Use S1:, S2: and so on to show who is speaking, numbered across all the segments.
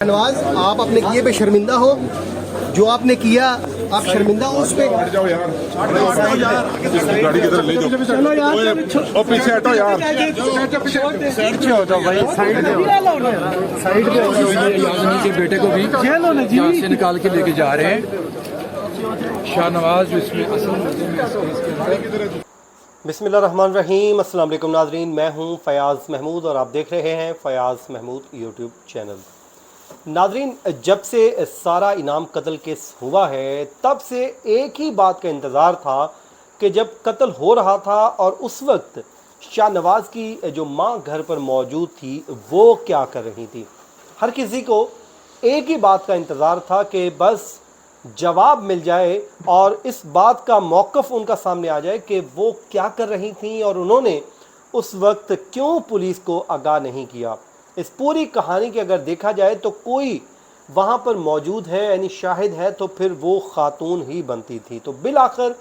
S1: नवाज, आप अपने किए पे शर्मिंदा हो? जो आपने किया आप शर्मिंदा हो उस पे?
S2: हट जाओ यार, गाड़ी की तरफ ले जाओ।
S1: चलो यार,
S2: और पीछे हटो यार।
S1: साइड पे हो जाओ भाई, साइड पे हो जाओ, साइड पे हो जाओ।
S3: के बेटे को भी यहाँ से निकाल के लेके जा रहे हैं। शाहनवाज जो इसमें असल
S1: बिस्मिल्लाहिर्रहमानिर्रहीम। अस्सलाम वालेकुम नाजरीन, मैं हूं फयाज़ महमूद और आप देख रहे हैं फयाज़ महमूद यूट्यूब चैनल। नाजरीन, जब से सारा इनाम कत्ल केस हुआ है तब से एक ही बात का इंतज़ार था कि जब कत्ल हो रहा था और उस वक्त शाहनवाज की जो मां घर पर मौजूद थी वो क्या कर रही थी। हर किसी को एक ही बात का इंतज़ार था कि बस जवाब मिल जाए और इस बात का मौक़िफ़ उनका सामने आ जाए कि वो क्या कर रही थी और उन्होंने उस वक्त क्यों पुलिस को आगाह नहीं किया। इस पूरी कहानी की अगर देखा जाए तो कोई वहाँ पर मौजूद है, यानी शाहिद है, तो फिर वो खातून ही बनती थी। तो बिलाखिर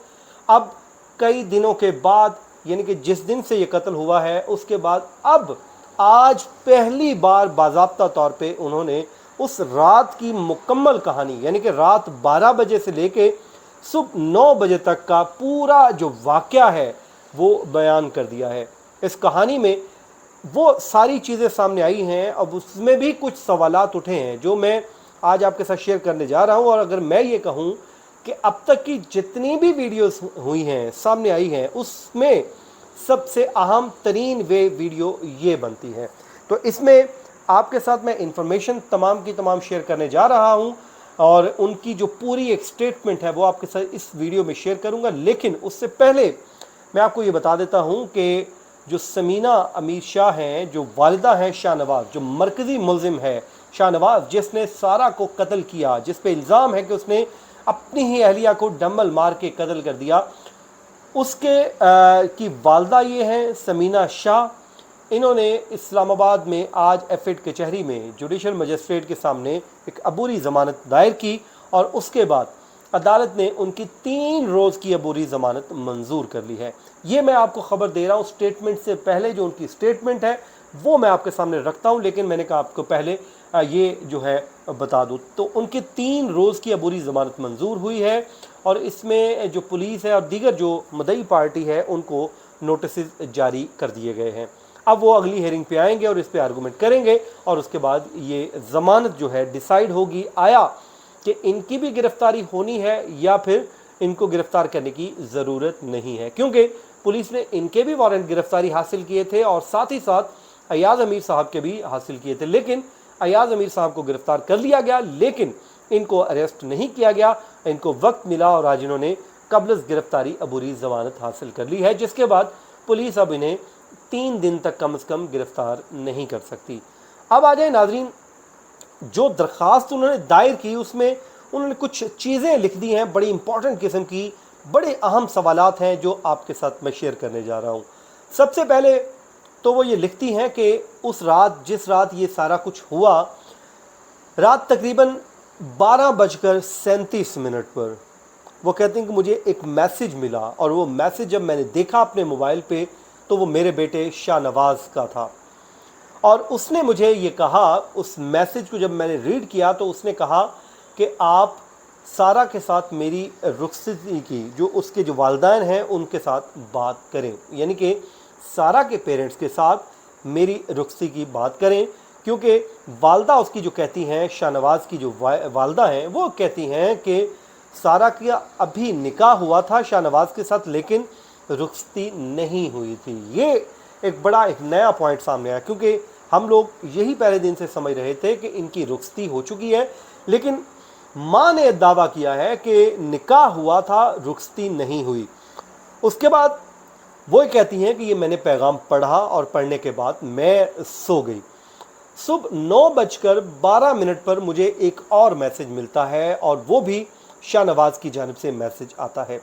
S1: अब कई दिनों के बाद, यानी कि जिस दिन से ये कत्ल हुआ है उसके बाद अब आज पहली बार बाज़ाब्ता तौर पे उन्होंने उस रात की मुकम्मल कहानी, यानी कि रात 12 बजे से लेके सुबह 9 बजे तक का पूरा जो वाक़या है वो बयान कर दिया है। इस कहानी में वो सारी चीज़ें सामने आई हैं। अब उसमें भी कुछ सवालात उठे हैं जो मैं आज आपके साथ शेयर करने जा रहा हूं। और अगर मैं ये कहूं कि अब तक की जितनी भी वीडियोस हुई हैं, सामने आई हैं, उसमें सबसे अहम तरीन वीडियो ये बनती है। तो इसमें आपके साथ मैं इंफॉर्मेशन तमाम की तमाम शेयर करने जा रहा हूं और उनकी जो पूरी एक स्टेटमेंट है वो आपके साथ इस वीडियो में शेयर करूंगा। लेकिन उससे पहले मैं आपको ये बता देता हूं कि जो समीना अमीर शाह हैं, जो वालिदा हैं शाहनवाज, जो मरकज़ी मुलजिम है शाहनवाज, जिसने सारा को कत्ल किया, जिस पे इल्ज़ाम है कि उसने अपनी ही अहलिया को डम्बल मार के कत्ल कर दिया, उसके की वालिदा ये हैं समीना शाह। इन्होंने इस्लामाबाद में आज एफिड कचहरी में जुडिशल मजिस्ट्रेट के सामने एक अबूरी ज़मानत दायर की और उसके बाद अदालत ने उनकी 3 रोज़ की अबूरी ज़मानत मंजूर कर ली है। ये मैं आपको ख़बर दे रहा हूँ स्टेटमेंट से पहले। जो उनकी स्टेटमेंट है वो मैं आपके सामने रखता हूँ, लेकिन मैंने कहा आपको पहले ये जो है बता दूँ। तो उनकी 3 रोज़ की अबूरी ज़मानत मंजूर हुई है और इसमें जो पुलिस है और दीगर जो मदई पार्टी है उनको नोटिस जारी कर दिए गए हैं। अब वो अगली हेयरिंग पे आएंगे और इस पर आर्गूमेंट करेंगे और उसके बाद ये ज़मानत जो है डिसाइड होगी, आया कि इनकी भी गिरफ्तारी होनी है या फिर इनको गिरफ्तार करने की ज़रूरत नहीं है, क्योंकि पुलिस ने इनके भी वारंट गिरफ्तारी हासिल किए थे और साथ ही साथ अयाज अमीर साहब के भी हासिल किए थे। लेकिन अयाज अमीर साहब को गिरफ्तार कर लिया गया, लेकिन इनको अरेस्ट नहीं किया गया। इनको वक्त मिला और आज इन्होंने कबल गिरफ्तारी अबूरी ज़मानत हासिल कर ली है, जिसके बाद पुलिस अब इन्हें 3 दिन तक कम से कम गिरफ्तार नहीं कर सकती। अब आ जाए नाजरीन, जो दरख्वास्त उन्होंने दायर की उसमें उन्होंने कुछ चीज़ें लिख दी हैं बड़ी इंपॉर्टेंट किस्म की, बड़े अहम सवालात हैं जो आपके साथ मैं शेयर करने जा रहा हूँ। सबसे पहले तो वो ये लिखती हैं कि उस रात, जिस रात ये सारा कुछ हुआ, रात तकरीबन 12:37 पर वो कहते हैं कि मुझे एक मैसेज मिला और वो मैसेज जब मैंने देखा अपने मोबाइल पे तो वो मेरे बेटे शाहनवाज का था। और उसने मुझे ये कहा, उस मैसेज को जब मैंने रीड किया तो उसने कहा कि आप सारा के साथ मेरी रुखसती की, जो उसके जो वालिदैन हैं उनके साथ बात करें, यानी कि सारा के पेरेंट्स के साथ मेरी रुखसती की बात करें, क्योंकि वालदा उसकी जो कहती हैं, शाहनवाज की जो वालदा हैं वो कहती हैं कि सारा का अभी निकाह हुआ था शाहनवाज के साथ लेकिन रुखसती नहीं हुई थी। ये एक बड़ा एक नया पॉइंट सामने आया, क्योंकि हम लोग यही पहले दिन से समझ रहे थे कि इनकी रुखसती हो चुकी है, लेकिन माँ ने दावा किया है कि निकाह हुआ था, रुखसती नहीं हुई। उसके बाद वो कहती हैं कि ये मैंने पैगाम पढ़ा और पढ़ने के बाद मैं सो गई। सुबह 9:12 पर मुझे एक और मैसेज मिलता है और वो भी शाहनवाज की जानिब से मैसेज आता है।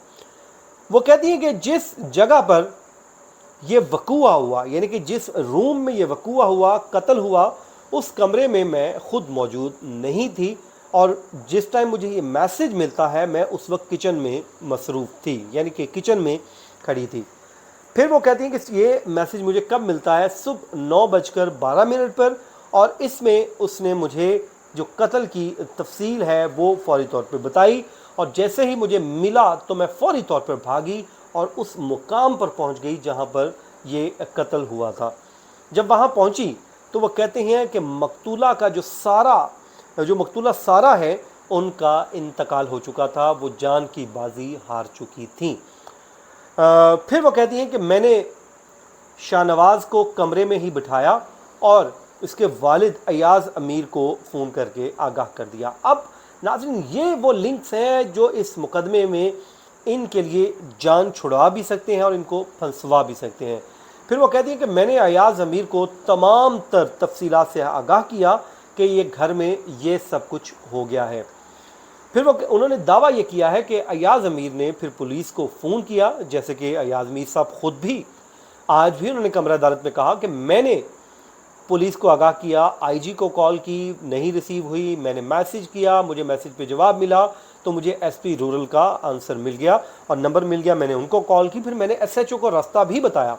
S1: वो कहती हैं कि जिस जगह पर ये वक़ूआ हुआ, यानी कि जिस रूम में ये वक़ूआ हुआ, कत्ल हुआ, उस कमरे में मैं ख़ुद मौजूद नहीं थी और जिस टाइम मुझे ये मैसेज मिलता है मैं उस वक्त किचन में मसरूफ़ थी, यानी कि किचन में खड़ी थी। फिर वो कहती हैं कि ये मैसेज मुझे कब मिलता है, सुबह 9:12 पर और इसमें उसने मुझे जो कत्ल की तफसील है वो फौरी तौर पे बताई, और जैसे ही मुझे मिला तो मैं फौरी तौर पर भागी और उस मुकाम पर पहुंच गई जहां पर ये कत्ल हुआ था। जब वहां पहुंची तो वो कहते हैं कि मकतूला का जो मकतूला सारा है उनका इंतकाल हो चुका था, वो जान की बाजी हार चुकी थी। फिर वो कहती हैं कि मैंने शाहनवाज़ को कमरे में ही बिठाया और इसके वालिद अयाज अमीर को फ़ोन करके आगाह कर दिया। अब नाज़रीन, ये वो लिंक्स हैं जो इस मुकदमे में इनके लिए जान छुड़वा भी सकते हैं और इनको फंसवा भी सकते हैं। फिर वो कहती है कि मैंने अयाज अमीर को तमाम तर तफसीलात से आगाह किया कि ये घर में ये सब कुछ हो गया है। फिर उन्होंने दावा ये किया है कि अयाज अमीर ने फिर पुलिस को फ़ोन किया, जैसे कि अयाज अमीर साहब ख़ुद भी आज भी उन्होंने कमरा अदालत में कहा कि मैंने पुलिस को आगाह किया, आईजी को कॉल की, नहीं रिसीव हुई, मैंने मैसेज किया, मुझे मैसेज पे जवाब मिला तो मुझे एसपी रूरल का आंसर मिल गया और नंबर मिल गया, मैंने उनको कॉल की, फिर मैंने एसएचओ को रास्ता भी बताया।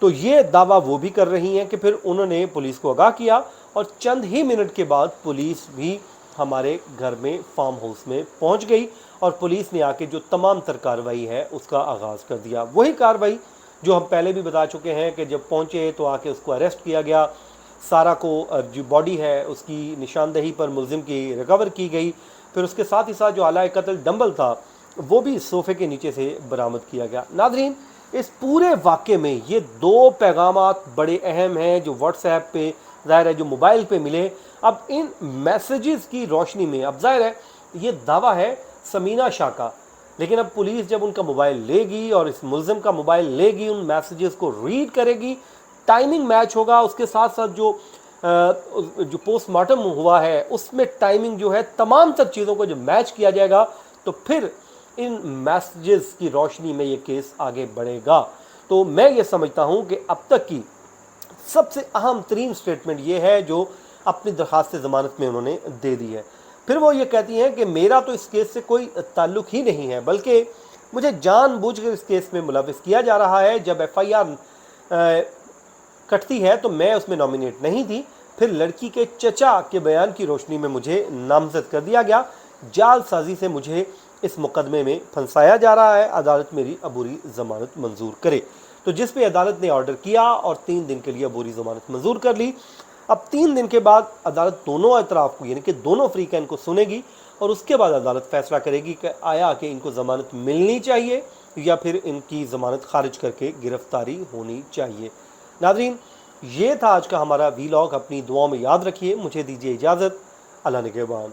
S1: तो ये दावा वो भी कर रही हैं कि फिर उन्होंने पुलिस को आगाह किया और चंद ही मिनट के बाद पुलिस भी हमारे घर में फार्म हाउस में पहुंच गई और पुलिस ने आके जो तमाम तर कार्रवाई है उसका आगाज़ कर दिया। वही कार्रवाई जो हम पहले भी बता चुके हैं कि जब पहुंचे तो आके उसको अरेस्ट किया गया, सारा को जो बॉडी है उसकी निशानदेही पर मुलजिम की रिकवर की गई, फिर उसके साथ ही साथ जो आला कत्ल डंबल था वो भी सोफ़े के नीचे से बरामद किया गया। नाज़रीन, इस पूरे वाक़े में ये दो पैगामात बड़े अहम हैं जो व्हाट्सएप पे ज़ाहिर है जो मोबाइल पे मिले। अब इन मैसेजेस की रोशनी में अब ज़ाहिर है ये दावा है समीना शाह का, लेकिन अब पुलिस जब उनका मोबाइल लेगी और इस मुलजिम का मोबाइल लेगी, उन मैसेजेस को रीड करेगी, टाइमिंग मैच होगा, उसके साथ साथ जो पोस्टमार्टम हुआ है उसमें टाइमिंग जो है, तमाम सब चीज़ों को जब मैच किया जाएगा तो फिर इन मैसेजेस की रोशनी में ये केस आगे बढ़ेगा। तो मैं ये समझता हूँ कि अब तक की सबसे अहम तरीन स्टेटमेंट ये है जो अपनी दरख्वास्त ज़मानत में उन्होंने दे दी है। फिर वो ये कहती हैं कि मेरा तो इस केस से कोई ताल्लुक़ ही नहीं है, बल्कि मुझे जानबूझकर इस केस में मुलविस किया जा रहा है। जब एफआईआर कटती है तो मैं उसमें नॉमिनेट नहीं थी, फिर लड़की के चचा के बयान की रोशनी में मुझे नामजद कर दिया गया, जालसाजी से मुझे इस मुकदमे में फंसाया जा रहा है, अदालत मेरी अबूरी ज़मानत मंजूर करे। तो जिस पे अदालत ने ऑर्डर किया और 3 दिन के लिए अबूरी ज़मानत मंजूर कर ली। अब 3 दिन के बाद अदालत दोनों अतराफ़ को यानी कि दोनों फ्रीकैन को सुनेगी और उसके बाद अदालत फैसला करेगी कि आया कि इनको ज़मानत मिलनी चाहिए या फिर इनकी ज़मानत खारिज करके गिरफ्तारी होनी चाहिए। नाज़रीन, ये था आज का हमारा वीलॉग, अपनी दुआओं में याद रखिए। मुझे दीजिए इजाज़त, अल्लाह निगहबान।